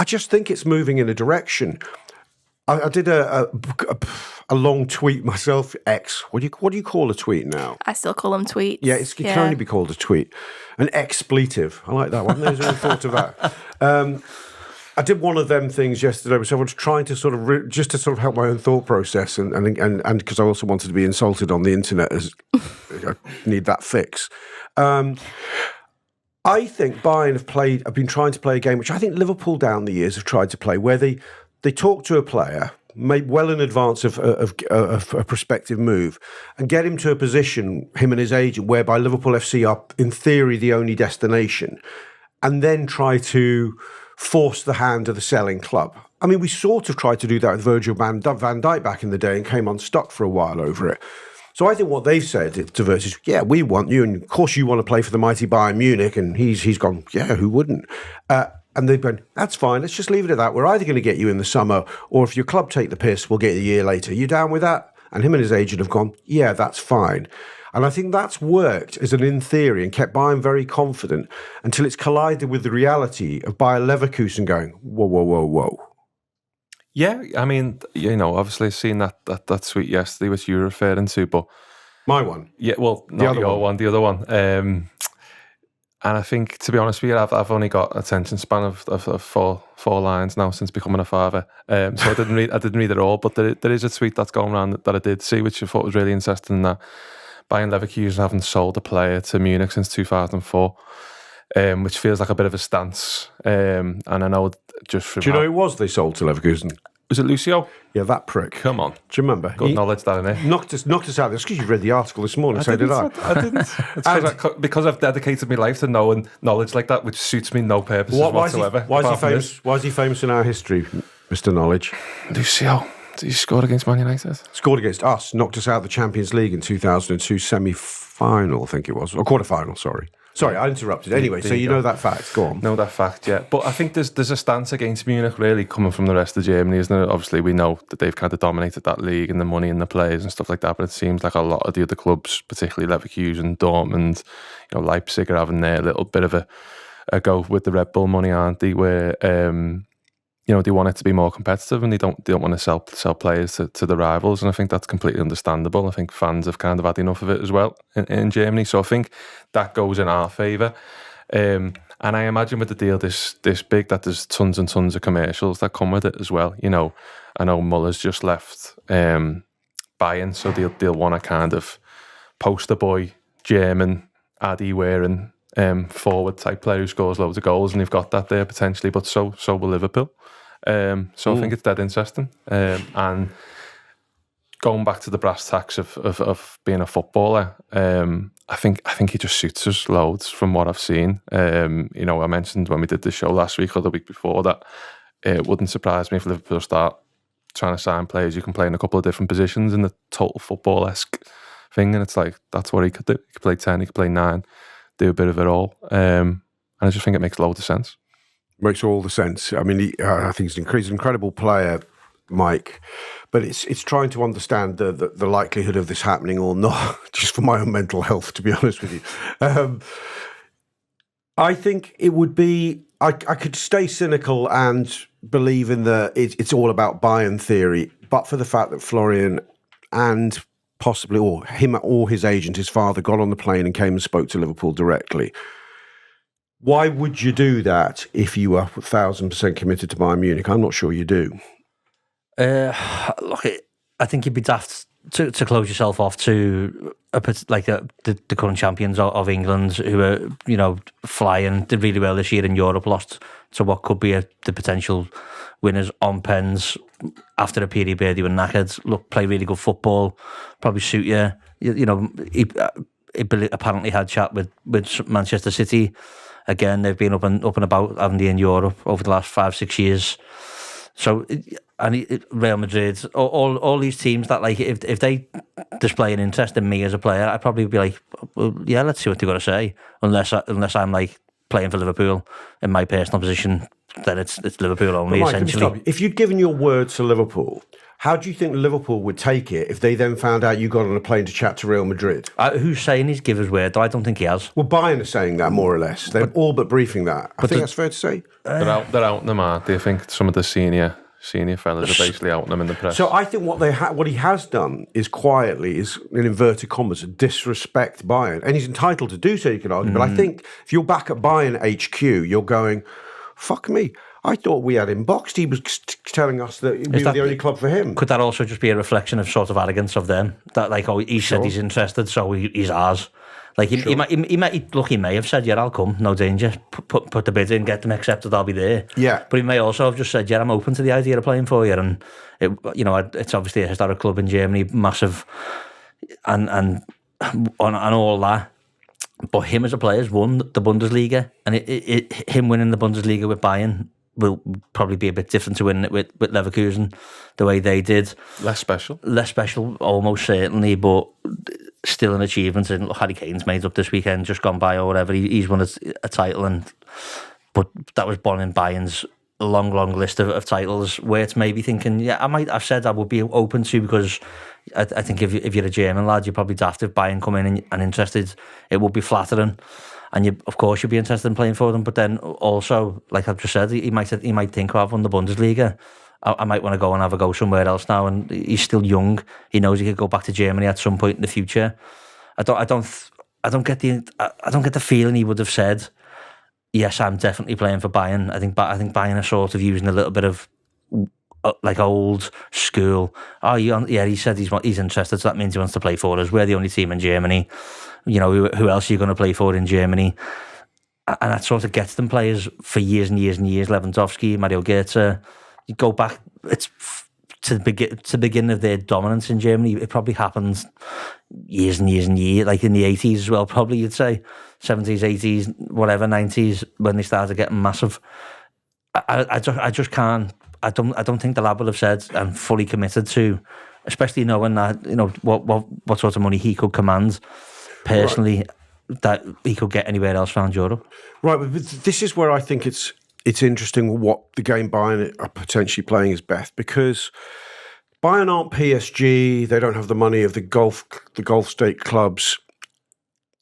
just think it's moving in a direction. I did a long tweet myself. X. What do you call a tweet now? I still call them tweets. Yeah, it can only be called a tweet. An expletive. I like that one. There's no thought of that. I did one of them things yesterday, which I was trying to sort of just to sort of help my own thought process, and because I also wanted to be insulted on the internet, as I need that fix. I think Bayern have been trying to play a game which I think Liverpool down the years have tried to play, where they talk to a player, maybe well in advance of a prospective move, and get him to a position, him and his agent, whereby Liverpool FC are, in theory, the only destination, and then try to force the hand of the selling club. I mean, we sort of tried to do that with Virgil van Dijk back in the day and came unstuck for a while over it. So I think what they've said to Wirtz is, yeah, we want you, and of course you want to play for the mighty Bayern Munich, and he's gone, yeah, who wouldn't? And they've gone, that's fine, let's just leave it at that. We're either going to get you in the summer, or if your club take the piss, we'll get you a year later. You down with that? And him and his agent have gone, yeah, that's fine. And I think that's worked as an in theory and kept Bayern very confident until it's collided with the reality of Bayer Leverkusen going, whoa, whoa, whoa, whoa. Yeah, I mean, obviously seeing that tweet yesterday, which you were referring to, but... My one? Yeah, well, not the other one. And I think, to be honest with you, I've only got attention span of four lines now since becoming a father. So I didn't read it all, but there is a tweet that's going around that I did see, which I thought was really interesting, that Bayern Leverkusen haven't sold a player to Munich since 2004, which feels like a bit of a stance. And I know just from... Do you know who it was they sold to Leverkusen? Was it Lucio? Yeah, that prick. Come on. Do you remember? Good knowledge, that, innit? Knocked us out. It's because you read the article this morning, so did I. I didn't. It's because I've dedicated my life to knowing knowledge like that, which suits me no purposes whatsoever. Why is he famous in our history, Mr. Knowledge? Lucio. He scored against Man United. Scored against us. Knocked us out of the Champions League in 2002 semi-final, I think it was. Or quarter-final, sorry. Sorry, I interrupted. Anyway, so you know that fact. Go on. Know that fact, yeah. But I think there's a stance against Munich really coming from the rest of Germany, isn't it? Obviously, we know that they've kind of dominated that league and the money and the players and stuff like that, but it seems like a lot of the other clubs, particularly Leverkusen, Dortmund, Leipzig, are having their little bit of a go with the Red Bull money, aren't they? Where they want it to be more competitive, and they don't want to sell players to the rivals, and I think that's completely understandable. I think fans have kind of had enough of it as well in Germany, so I think that goes in our favour. And I imagine with the deal this big, that there's tons and tons of commercials that come with it as well. I know Muller's just left Bayern, so they'll want a kind of poster boy German Addy wearing forward type player who scores loads of goals, and they've got that there potentially, but so will Liverpool. I think it's dead interesting. And going back to the brass tacks of being a footballer, I think he just suits us loads from what I've seen. I mentioned when we did the show last week or the week before that it wouldn't surprise me if Liverpool start trying to sign players who can play in a couple of different positions in the total football-esque thing, and it's like, that's what he could do. He could play 10, he could play 9, do a bit of it all. And I just think it makes loads of sense. Makes all the sense. I mean, I think he's an incredible player, Mike, but it's trying to understand the likelihood of this happening or not, just for my own mental health, to be honest with you. I think it would be, I could stay cynical and believe in it's all about Bayern theory, but for the fact that Florian and possibly, or him or his agent, his father, got on the plane and came and spoke to Liverpool directly. Why would you do that if you were 1,000% committed to Bayern Munich? I'm not sure you do. Look, I think you'd be daft to close yourself off to the current champions of England, who are flying, did really well this year in Europe, lost to what could be the potential winners on pens after a period where they were knackered. Look, play really good football, probably suit you. He apparently had chat with Manchester City. Again, they've been up and about, haven't they, in Europe over the last 5-6 years. So, and Real Madrid, all these teams that, like, if they display an interest in me as a player, I'd probably be like, well, yeah, let's see what they've got to say. Unless I'm like playing for Liverpool in my personal position, then it's Liverpool only, Mike, essentially. if you'd given your word to Liverpool, How do you think Liverpool would take it if they then found out you got on a plane to chat to Real Madrid? Who's saying he's give his word? Though I don't think he has. Well, Bayern are saying that more or less. They're all but briefing that. I think that's fair to say. They're out in them, aren't they? I think some of the senior fellas are basically out in them in the press. So I think what he has done is quietly, is in inverted commas, disrespect Bayern. And he's entitled to do so, you can argue. But I think if you're back at Bayern HQ, you're going, fuck me. I thought we had him boxed. He was telling us that we were the only club for him. Could that also just be a reflection of sort of arrogance of them? That like, oh, he said he's interested, so he's ours. Like he may have said, yeah, I'll come, no danger. Put the bid in, get them accepted, I'll be there. Yeah. But he may also have just said, yeah, I'm open to the idea of playing for you. And it's obviously a historic club in Germany, massive, and all that. But him as a player has won the Bundesliga, and him winning the Bundesliga with Bayern will probably be a bit different to winning it with Leverkusen, the way they did. Less special, almost certainly, but still an achievement. And Harry Kane's made up this weekend, just gone by or whatever. He's won a title, but that was born in Bayern's long list of titles. Wirtz may be thinking, yeah, I've said I would be open to, because I think if you're a German lad, you're probably daft if Bayern come in and interested. It would be flattering. And of course, you'd be interested in playing for them. But then also, like I've just said, he might think, I've won the Bundesliga. I might want to go and have a go somewhere else now. And he's still young. He knows he could go back to Germany at some point in the future. I don't get the feeling he would have said, yes, I'm definitely playing for Bayern. I think Bayern are sort of using a little bit of like old school. Oh, yeah, he said he's interested, so that means he wants to play for us. We're the only team in Germany. Who else are you going to play for in Germany? And that sort of gets them players for years and years and years. Lewandowski, Mario Götze. You go back, it's to the beginning of their dominance in Germany. It probably happened years and years and years, like in the 80s as well, probably you'd say. 70s, 80s, whatever, 90s, when they started getting massive. I just can't. I don't think the lad would have said and fully committed to, especially knowing that, what sort of money he could command personally, right, that he could get anywhere else around Europe. Right, but this is where I think it's interesting what the game Bayern are potentially playing is Beth, because Bayern aren't PSG. They don't have the money of the Gulf state clubs.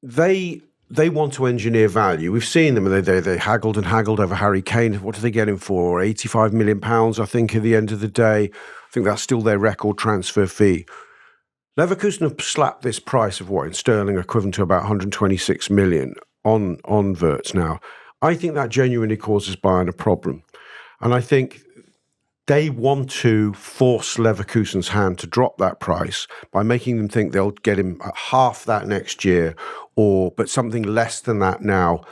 They want to engineer value. We've seen them. They haggled and haggled over Harry Kane. What did they get him for? £85 million, I think, at the end of the day. I think that's still their record transfer fee. Leverkusen have slapped this price of what in sterling equivalent to about 126 million on Wirtz now. I think that genuinely causes Bayern a problem. And I think they want to force Leverkusen's hand to drop that price by making them think they'll get him at half that next year, but something less than that now.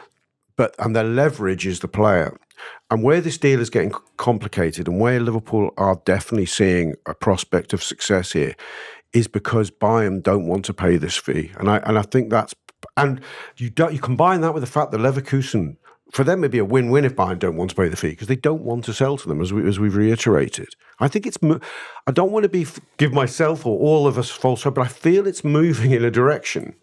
And their leverage is the player. And where this deal is getting complicated, and where Liverpool are definitely seeing a prospect of success here, is because Bayern don't want to pay this fee. And I think that's, and you combine that with the fact that Leverkusen, for them, it'd be a win-win if Bayern don't want to pay the fee, because they don't want to sell to them, as we've reiterated. I think I don't want to give myself or all of us false hope, but I feel it's moving in a direction